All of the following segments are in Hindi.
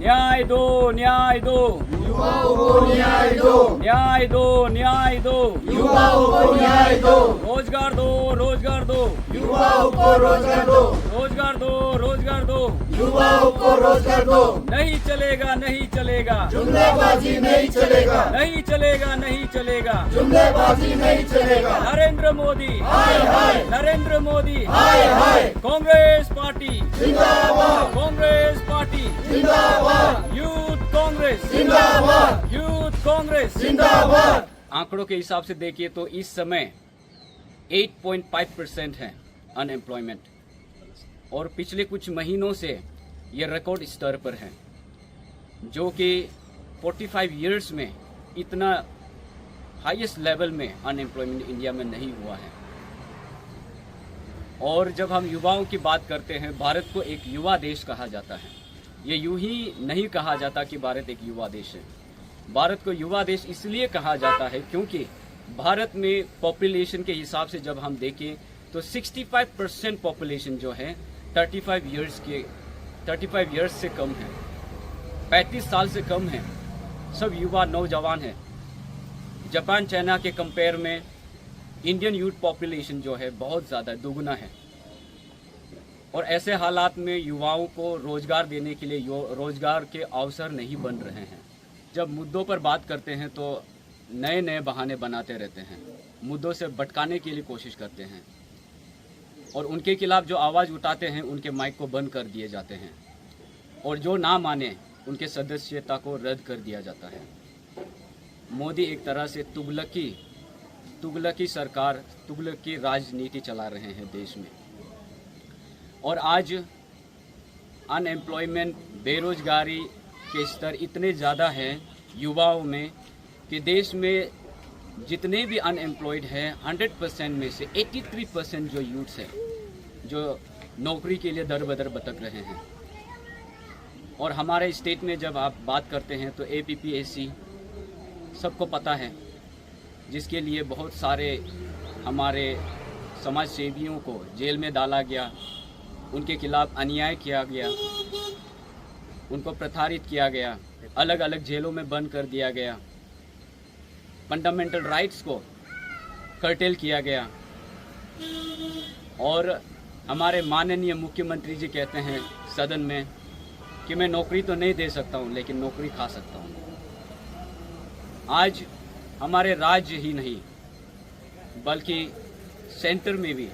न्याय दो, न्याय दो, युवाओं को न्याय दो, न्याय दो, न्याय दो, युवाओं को न्याय दो, रोजगार दो, रोजगार दो, युवाओं को रोजगार दो, रोजगार दो, रोजगार दो, युवाओं को रोजगार दो। नहीं चलेगा, नहीं चलेगा, जुमलेबाजी नहीं चलेगा, नहीं चलेगा, नहीं चलेगा। जुमलेबाजी नहीं चलेगा। नरेंद्र मोदी, हाय हाय, नरेंद्र मोदी, हाय हाय, कांग्रेस पार्टी, जिंदाबाद, कांग्रेस पार्टी, जिंदाबाद, यूथ कांग्रेस, जिंदाबाद, यूथ कांग्रेस। जिंदाबाद। आंकड़ों के हिसाब से देखिए तो इस समय 8.5% है अनएम्प्लॉयमेंट, और पिछले कुछ महीनों से ये रिकॉर्ड स्तर पर है, जो कि 45 इयर्स में इतना हाईएस्ट लेवल में अनएम्प्लॉयमेंट इंडिया में नहीं हुआ है। और जब हम युवाओं की बात करते हैं, भारत को एक युवा देश कहा जाता है। ये यूं ही नहीं कहा जाता कि भारत एक युवा देश है। भारत को युवा देश इसलिए कहा जाता है क्योंकि भारत में पॉपुलेशन के हिसाब से जब हम देखें तो 65% पॉपुलेशन जो है 35 इयर्स से कम है, 35 साल से कम है। सब युवा नौजवान हैं। जापान चाइना के कंपेयर में इंडियन यूथ पॉपुलेशन जो है बहुत ज़्यादा दोगुना है, और ऐसे हालात में युवाओं को रोजगार देने के लिए रोजगार के अवसर नहीं बन रहे हैं। जब मुद्दों पर बात करते हैं तो नए नए बहाने बनाते रहते हैं, मुद्दों से भटकाने के लिए कोशिश करते हैं, और उनके खिलाफ जो आवाज़ उठाते हैं उनके माइक को बंद कर दिए जाते हैं, और जो ना माने उनके सदस्यता को रद्द कर दिया जाता है। मोदी एक तरह से तुगलकी सरकार, तुगलकी राजनीति चला रहे हैं देश में। और आज अनएम्प्लॉयमेंट, बेरोजगारी के स्तर इतने ज़्यादा हैं युवाओं में कि देश में जितने भी अनएम्प्लॉयड हैं 100% में से 83% जो यूथ्स हैं जो नौकरी के लिए दर बदर भटक रहे हैं। और हमारे स्टेट में जब आप बात करते हैं तो APPSC सबको पता है, जिसके लिए बहुत सारे हमारे समाज सेवियों को जेल में डाला गया, उनके खिलाफ अन्याय किया गया, उनको प्रताड़ित किया गया, अलग अलग जेलों में बंद कर दिया गया, फंडामेंटल राइट्स को कर्टेल किया गया। और हमारे माननीय मुख्यमंत्री जी कहते हैं सदन में कि मैं नौकरी तो नहीं दे सकता हूं, लेकिन नौकरी खा सकता हूं। आज हमारे राज्य ही नहीं बल्कि सेंटर में भी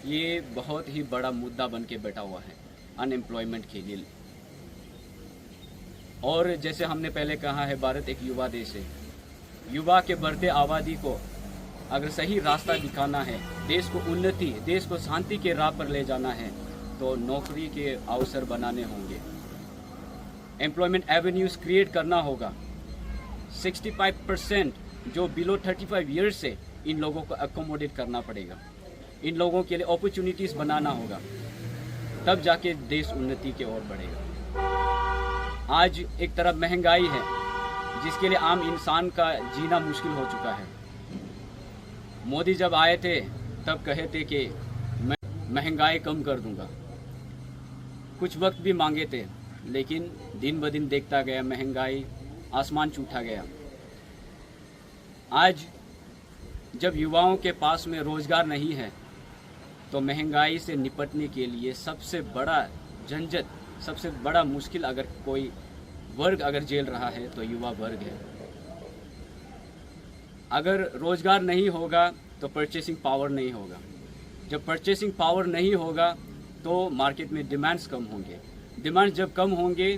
ये बहुत ही बड़ा मुद्दा बन के बैठा हुआ है अनएम्प्लॉयमेंट के लिए। और जैसे हमने पहले कहा है, भारत एक युवा देश है। युवा के बढ़ते आबादी को अगर सही रास्ता दिखाना है, देश को उन्नति, देश को शांति के राह पर ले जाना है, तो नौकरी के अवसर बनाने होंगे, एम्प्लॉयमेंट एवेन्यूज क्रिएट करना होगा। 65% जो बिलो 35 ईयर्स से इन लोगों को अकोमोडेट करना पड़ेगा, इन लोगों के लिए अपॉर्चुनिटीज़ बनाना होगा, तब जाके देश उन्नति की ओर बढ़ेगा। आज एक तरफ महंगाई है जिसके लिए आम इंसान का जीना मुश्किल हो चुका है। मोदी जब आए थे तब कहे थे कि मैं महंगाई कम कर दूंगा, कुछ वक्त भी मांगे थे, लेकिन दिन ब दिन देखता गया महंगाई आसमान छूटा गया। आज जब युवाओं के पास में रोज़गार नहीं है तो महंगाई से निपटने के लिए सबसे बड़ा झंझट, सबसे बड़ा मुश्किल अगर कोई वर्ग अगर झेल रहा है तो युवा वर्ग है। अगर रोज़गार नहीं होगा तो परचेसिंग पावर नहीं होगा, जब परचेसिंग पावर नहीं होगा तो मार्केट में डिमांड्स कम होंगे, डिमांड जब कम होंगे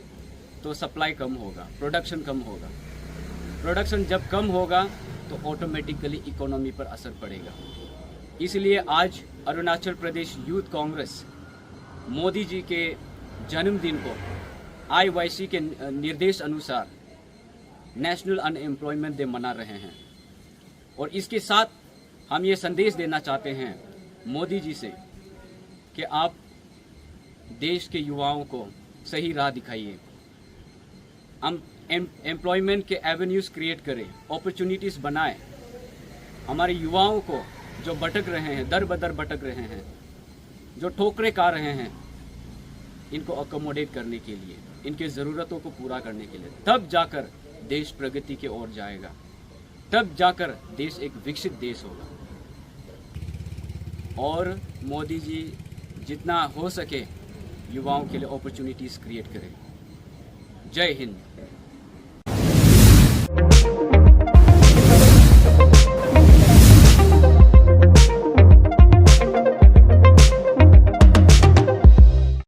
तो सप्लाई कम होगा, प्रोडक्शन कम होगा, प्रोडक्शन जब कम होगा तो ऑटोमेटिकली इकोनॉमी पर असर पड़ेगा। इसलिए आज अरुणाचल प्रदेश यूथ कांग्रेस मोदी जी के जन्मदिन को IYC के निर्देश अनुसार नेशनल अनएम्प्लॉयमेंट डे मना रहे हैं। और इसके साथ हम ये संदेश देना चाहते हैं मोदी जी से कि आप देश के युवाओं को सही राह दिखाइए, हम एम्प्लॉयमेंट के एवेन्यूज़ क्रिएट करें, अपॉर्चुनिटीज़ बनाएं। हमारे युवाओं को जो भटक रहे हैं, दर बदर भटक रहे हैं, जो ठोकरें खा रहे हैं, इनको अकोमोडेट करने के लिए इनके ज़रूरतों को पूरा करने के लिए, तब जाकर देश प्रगति की ओर जाएगा, तब जाकर देश एक विकसित देश होगा। और मोदी जी जितना हो सके युवाओं के लिए अपॉर्चुनिटीज़ क्रिएट करें। जय हिंद।